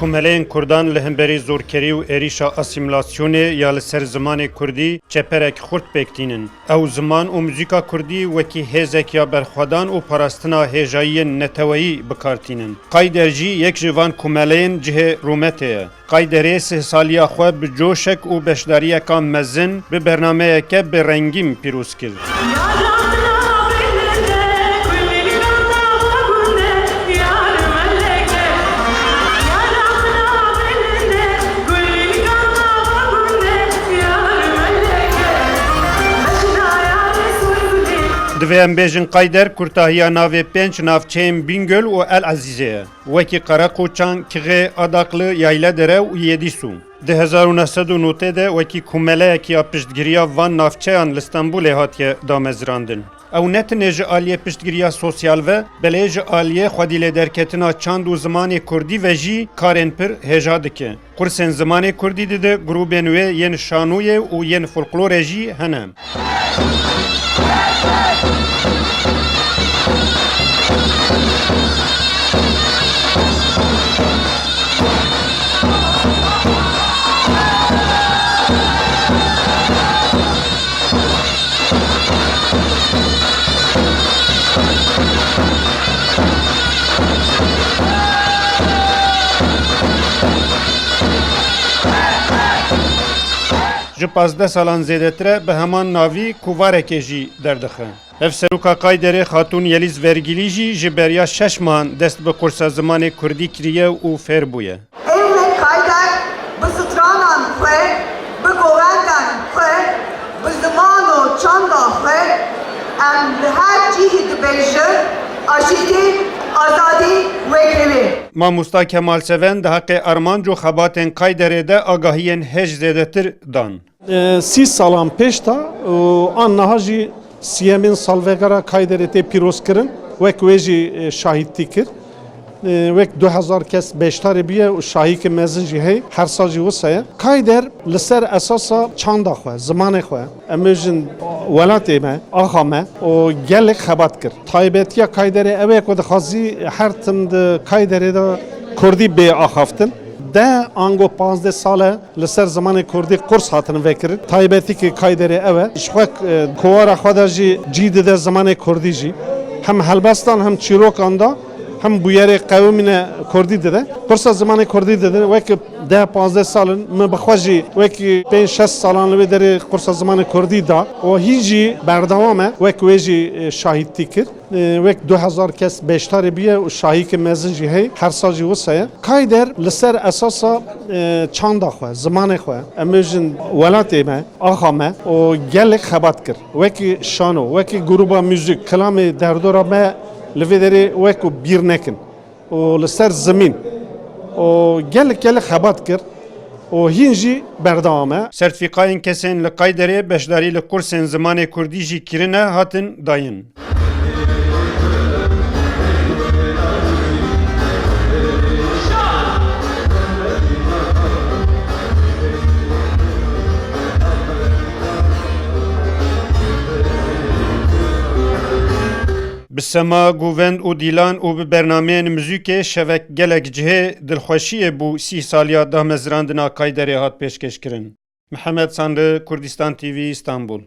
Kumeleyên Kurdan li hemberî zorkerî û êrişa asîmilasyonê ya li ser zimanê Kurdî çeperek xurt pêktînin. Ew ziman û muzîka Kurdî wekî hêzek ya berxwedan û parastina hêjayiyên neteweyî bikartînin. Qayder jî yek ji van kumeleyên cihê Rûmetê ye. Qayderê sihsaliya xwe bi coşek û beşdariyeka mezin bi bernameyeke birengîn pîroz kir. Divê em bêjin Qayder kurtahiya navê pênc navçeyên Bîngöl û El Ezîzê ye. Wekî Qereqoçan, Kixê, Adaqlı, Yayladere û Yêdîsû. Di 1990 de wekî kumeleyekî ya piştgiriya van navçeyan li Stenbolê hatiye damezrandin. Ew netinê ji aliyê piştgiriya sosyal ve belê ji aliyê xwedîlê derketina çand û zimanê Kurdî ve jî karên pir hêja dike. Kursên zimanê Kurdî dide grûpên wê yên şanûyê û yên folklorê jî hene. Ji 15 salan zêdetir bi heman navî kuvarekê jî derdixe. Ev seroka Qayderê Xatûn Yelîz Vergîlî jî ji beriya 6 mehan dest bi kursa zimanê Kurdî kiriye û fêr bûye. Evnek Qayder bi stranan xwe, bi govendan xwe, bi ziman û çanda xwe em li her cihê dibêjin aşîtî, azadî wê kevî. Mamosta Kemal Seven di heqê armanc û xebatên Qayderê de agahiyên hêj zêdetir dan. 30 salan pêş da an niha jî siyemên salvegera Qayderê tê pîrozkirin wek wê jî şahîdtî kir. Wek 2000 kes beşdarê bûye û şahîkê mezin jî heye her sal jî wisa ye. Qayder li ser esasa çanda xwe, zimanê xwe em bêjin welatê me, axa me û gelek xebat kir. Taybetiya Qayderê ew ye ku dixwazî her tim di Qayderê de Kurdî bê axaftin. De ango 15 sale li ser zimanê Kurdî kurs hatin vekirin. Taybetikê Qayderê ew e. Ji xwe kovara xwe de jî cî dide zimanê Kurdî jî. Hem helbestan hem çîrokan da hem bu yerê qewimîne Kurdî dide. Kursa zimanê Kurdî dide wekî 10-15 salin me bixwe jî wekî 5-6 salan li wê derê kursa zimanê Kurdî da û hîn jî berdewam e wek wê jî şahîdtî kir. Wek 2000 kes beşdarê bûye û şahîkê mezin jî heye her sal jî wisa ye. Qayder li ser esasa çanda xwe, zimanê xwe em bêjin welatê me, axa me û gelek xebat kir. Wekî şano, wekî grûpa müzik, kilamê derdora me li vê derê wekû bîr nekin û li ser zimîn û gelek xebat kir û hîn jî berdewam e. Sertifîkayên kesên li Qayderê beşdarî li kursên zimanê Kurdî jî kirine hatin dayın. Bi sema, govend û dîlan û bi bernameyên muzîkê şevek gelek cihê dilxweşiyê bû 30 saliya damezrandina Qayderê hat pêşkêşkirin. Mihemed Sanlı, Kurdistan TV, İstanbul.